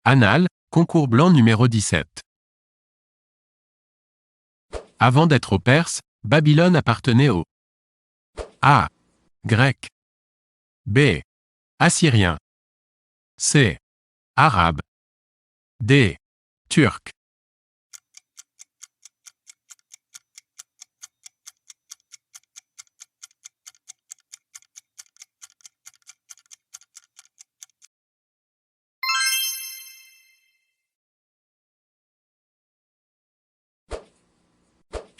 Annales, concours blanc numéro 17. Avant d'être aux Perses, Babylone appartenait aux A. Grecs. B. Assyriens. C. Arabes. D. Turcs.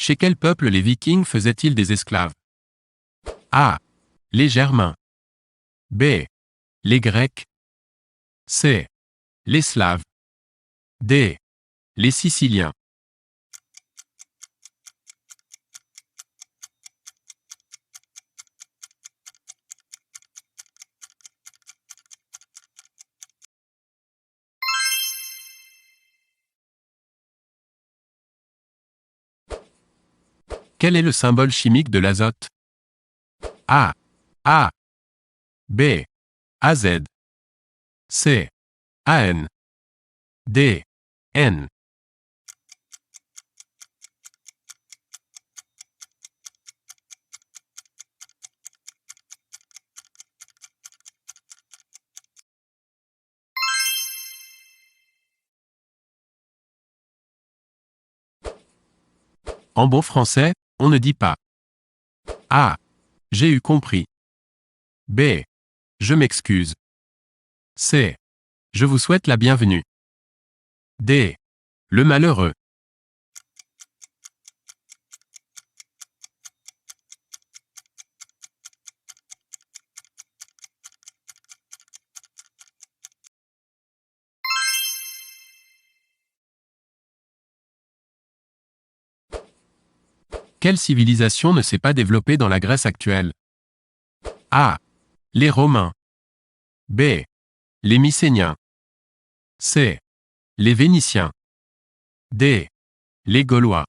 Chez quel peuple les Vikings faisaient-ils des esclaves? A. Les Germains. B. Les Grecs. C. Les Slaves. D. Les Siciliens. Quel est le symbole chimique de l'azote? A. A. B. AZ. C. AN. D. N. En bon français, on ne dit pas A. J'ai eu compris. B. Je m'excuse. C. Je vous souhaite la bienvenue. D. Le malheureux. Quelle civilisation ne s'est pas développée dans la Grèce actuelle? A. Les Romains. B. Les Mycéniens. C. Les Vénitiens. D. Les Gaulois.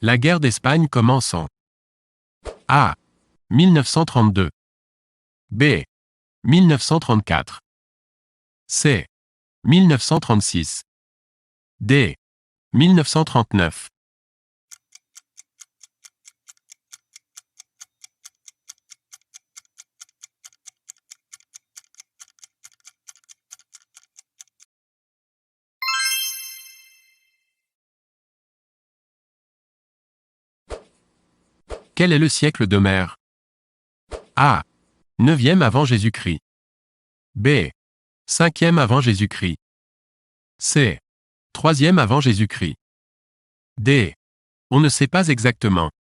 La guerre d'Espagne commence en A. 1932. B. 1934. C. 1936. D. 1939. Quel est le siècle d'Homère? A. 9e avant Jésus-Christ. B. 5e avant Jésus-Christ. C. 3e avant Jésus-Christ. D. On ne sait pas exactement.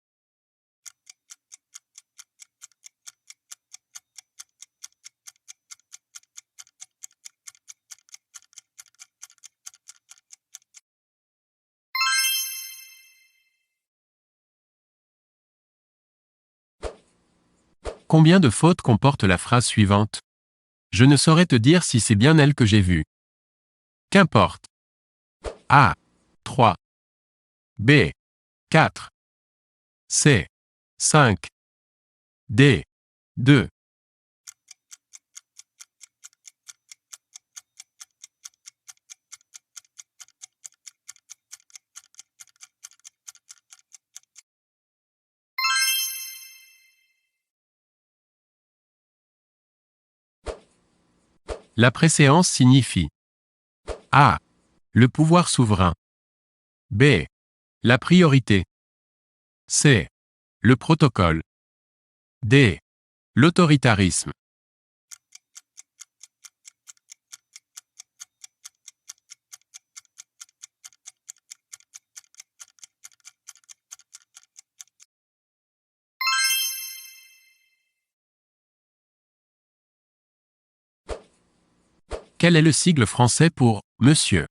Combien de fautes comporte la phrase suivante? Je ne saurais te dire si c'est bien elle que j'ai vue. Qu'importe. A. 3. B. 4. C. 5. D. 2. La préséance signifie A. Le pouvoir souverain. B. La priorité. C. Le protocole. D. L'autoritarisme. Quel est le sigle français pour Monsieur?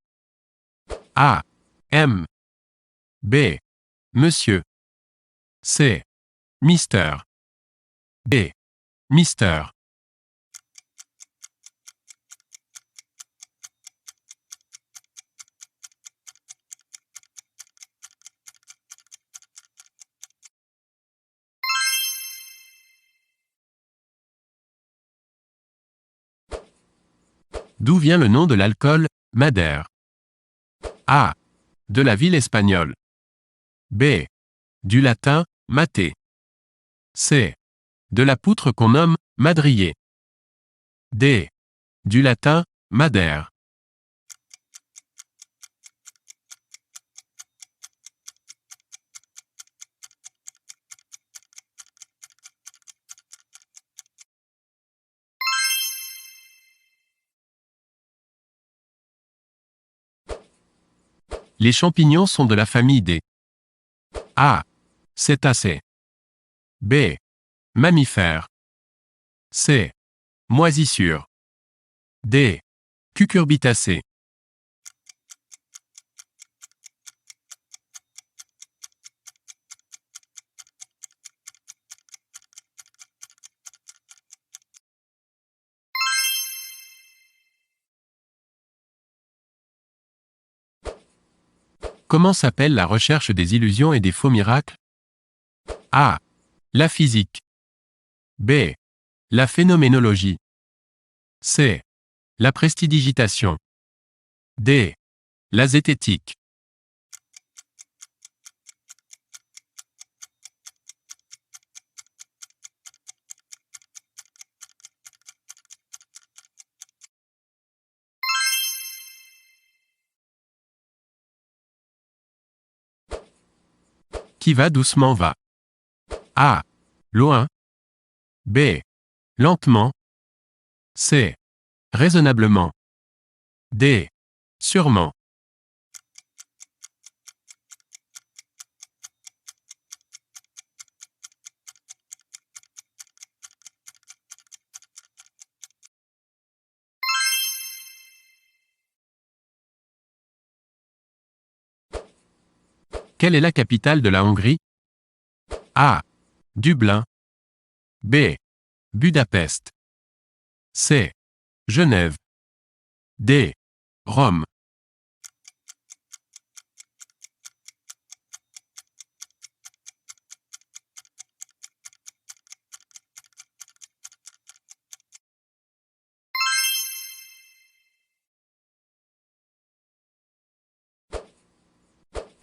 A. M. B. Monsieur. C. Mister. D. Mister. D'où vient le nom de l'alcool, Madère? A. De la ville espagnole. B. Du latin, mater. C. De la poutre qu'on nomme madrier. D. Du latin, madère. Les champignons sont de la famille des A. Cétacés. B. Mammifères. C. Moisissures. D. Cucurbitacées. Comment s'appelle la recherche des illusions et des faux miracles? A. La physique. B. La phénoménologie. C. La prestidigitation. D. La zététique. Qui va doucement va. A. Loin. B. Lentement. C. Raisonnablement. D. Sûrement. Quelle est la capitale de la Hongrie? A. Dublin. B. Budapest. C. Genève. D. Rome.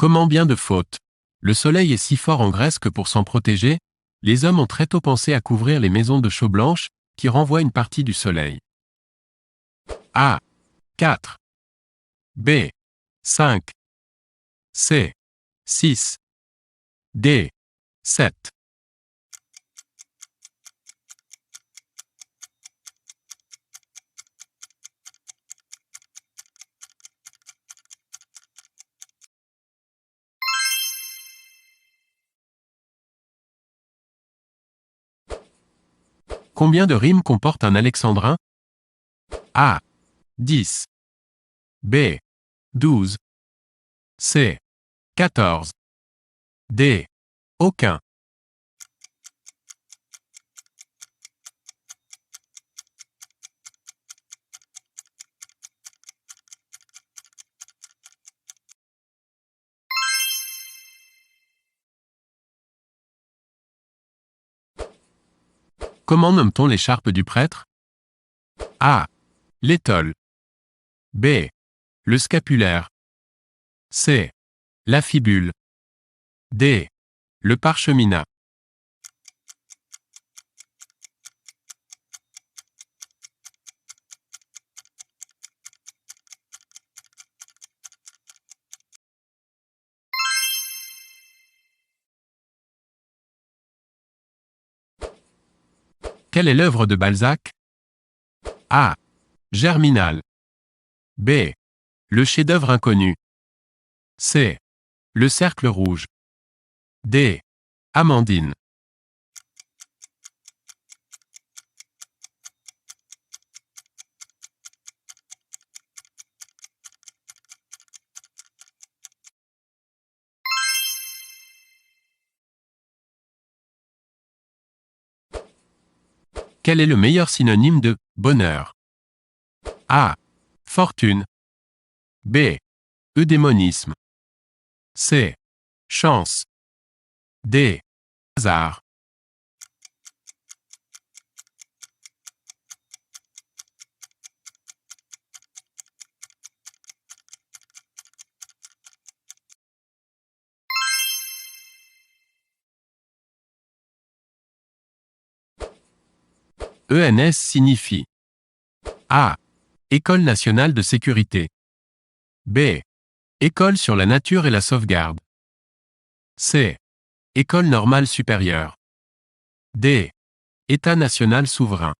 Combien de fautes? Le soleil est si fort en Grèce que pour s'en protéger, les hommes ont très tôt pensé à couvrir les maisons de chaux blanches, qui renvoient une partie du soleil. A. 4. B. 5. C. 6. D. 7. Combien de rimes comporte un alexandrin? A. 10. B. 12. C. 14. D. Aucun. Comment nomme-t-on l'écharpe du prêtre? A. L'étole. B. Le scapulaire. C. La fibule. D. Le parcheminat. Quelle est l'œuvre de Balzac? A. Germinal. B. Le chef-d'œuvre inconnu. C. Le cercle rouge. D. Amandine. Quel est le meilleur synonyme de bonheur? A. Fortune. B. Eudémonisme. C. Chance. D. Hasard. ENS signifie A. École nationale de sécurité. B. École sur la nature et la sauvegarde. C. École normale supérieure. D. État national souverain.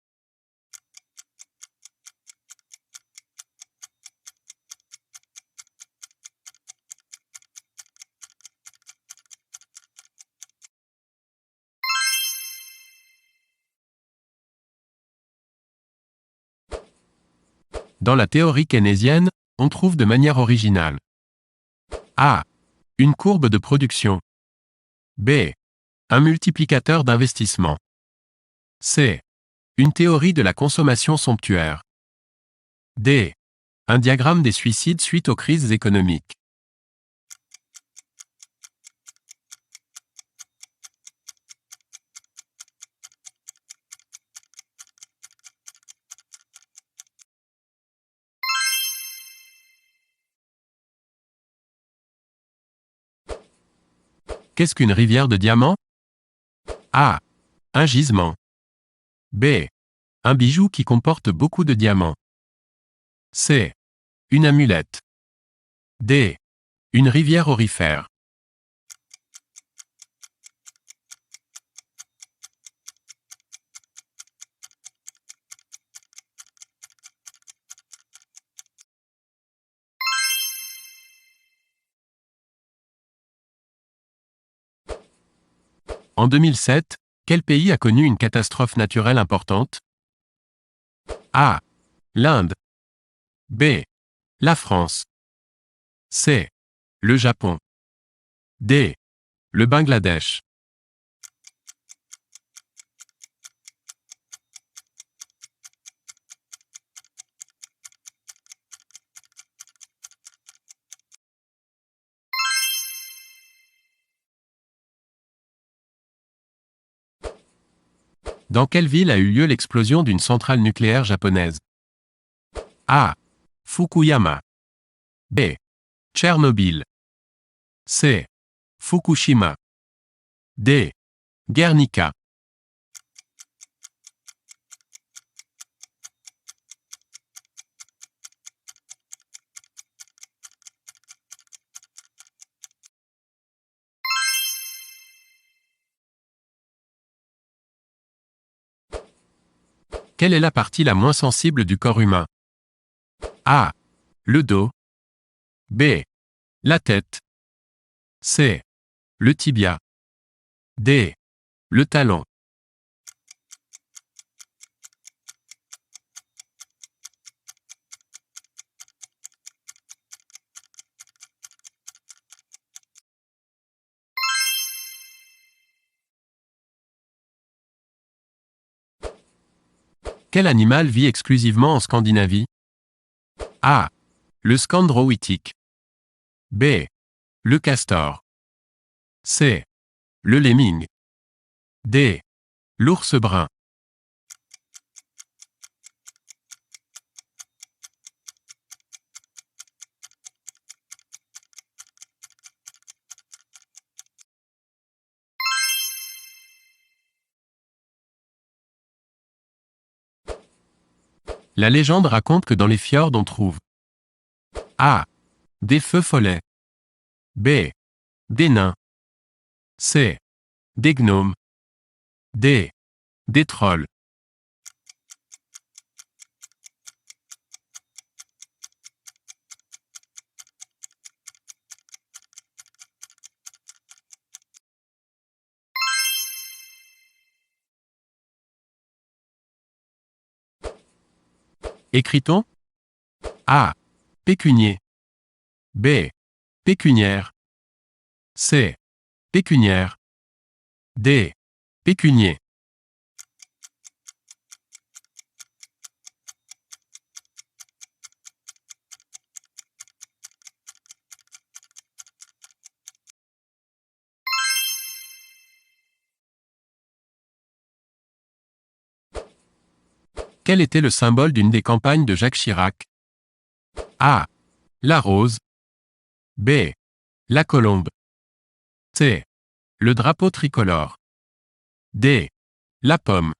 Dans la théorie keynésienne, on trouve de manière originale A. Une courbe de production. B. Un multiplicateur d'investissement. C. Une théorie de la consommation somptuaire. D. Un diagramme des suicides suite aux crises économiques. Qu'est-ce qu'une rivière de diamants? A. Un gisement. B. Un bijou qui comporte beaucoup de diamants. C. Une amulette. D. Une rivière aurifère. En 2007, quel pays a connu une catastrophe naturelle importante? A. L'Inde. B. La France. C. Le Japon. D. Le Bangladesh. Dans quelle ville a eu lieu l'explosion d'une centrale nucléaire japonaise? A. Fukuyama. B. Tchernobyl. C. Fukushima. D. Guernica. Quelle est la partie la moins sensible du corps humain? A. Le dos. B. La tête. C. Le tibia. D. Le talon. Quel animal vit exclusivement en Scandinavie? A. Le scandrowitique. B. Le castor. C. Le lemming. D. L'ours brun. La légende raconte que dans les fjords on trouve A. Des feux follets. B. Des nains. C. Des gnomes. D. Des trolls. Écrit-on A. Pécunier. B. Pécuniaire. C. Pécuniaire. D. Pécunier. Quel était le symbole d'une des campagnes de Jacques Chirac? A. La rose. B. La colombe. C. Le drapeau tricolore. D. La pomme.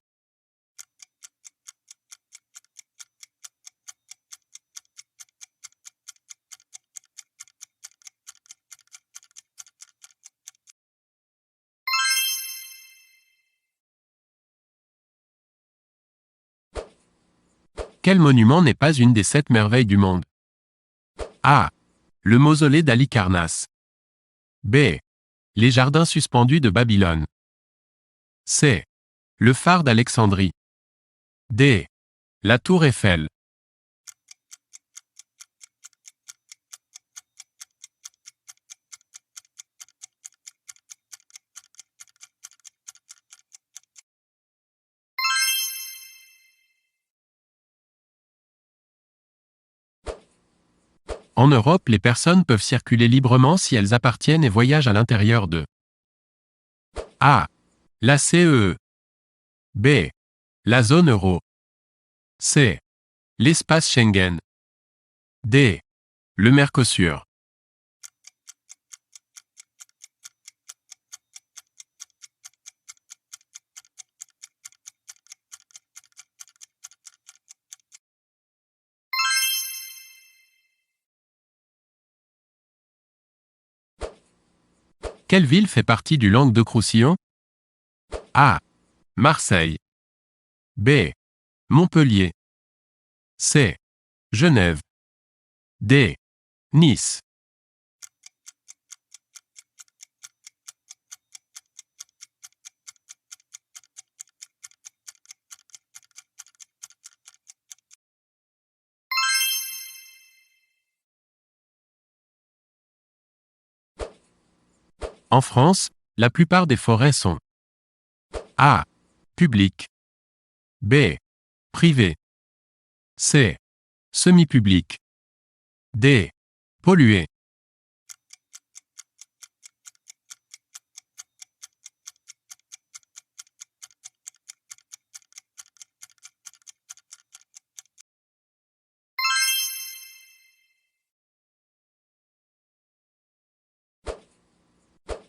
Quel monument n'est pas une des 7 merveilles du monde? A. Le mausolée d'Halicarnasse. B. Les jardins suspendus de Babylone. C. Le phare d'Alexandrie. D. La tour Eiffel. En Europe, les personnes peuvent circuler librement si elles appartiennent et voyagent à l'intérieur de A. La CEE. B. La zone euro. C. L'espace Schengen. D. Le Mercosur. Quelle ville fait partie du Languedoc-Roussillon? A. Marseille. B. Montpellier. C. Genève. D. Nice. En France, la plupart des forêts sont A. Publiques. B. Privées. C. Semi-publiques. D. Polluées.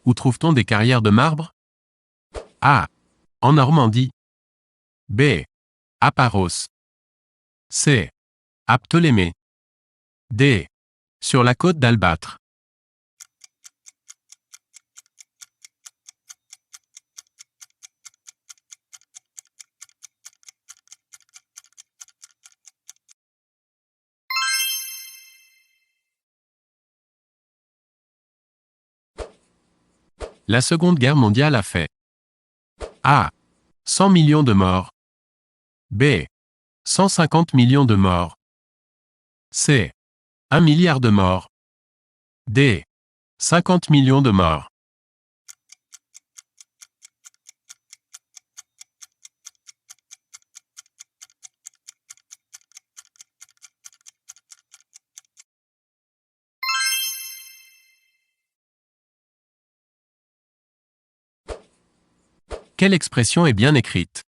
Où trouve-t-on des carrières de marbre? A. En Normandie. B. À Paros. C. À Ptolémée. D. Sur la côte d'Albâtre. La Seconde Guerre mondiale a fait A. 100 millions de morts. B. 150 millions de morts. C. 1 milliard de morts. D. 50 millions de morts. Quelle expression est bien écrite?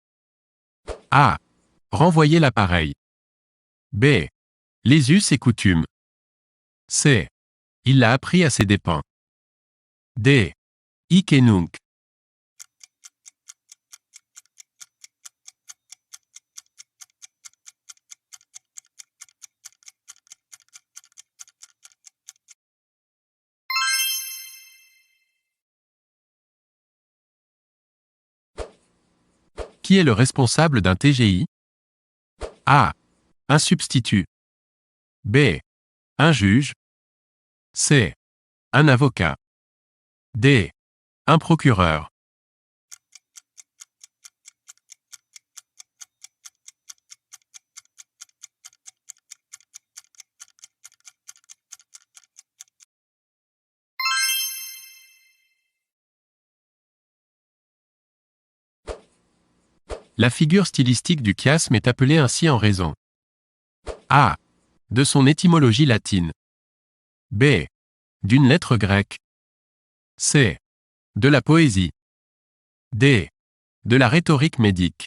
A. Renvoyer l'appareil. B. Les us et coutumes. C. Il l'a appris à ses dépens. D. Hic et nunc. Qui est le responsable d'un TGI? A. Un substitut. B. Un juge. C. Un avocat. D. Un procureur. La figure stylistique du chiasme est appelée ainsi en raison A. De son étymologie latine. B. D'une lettre grecque. C. De la poésie. D. De la rhétorique médique.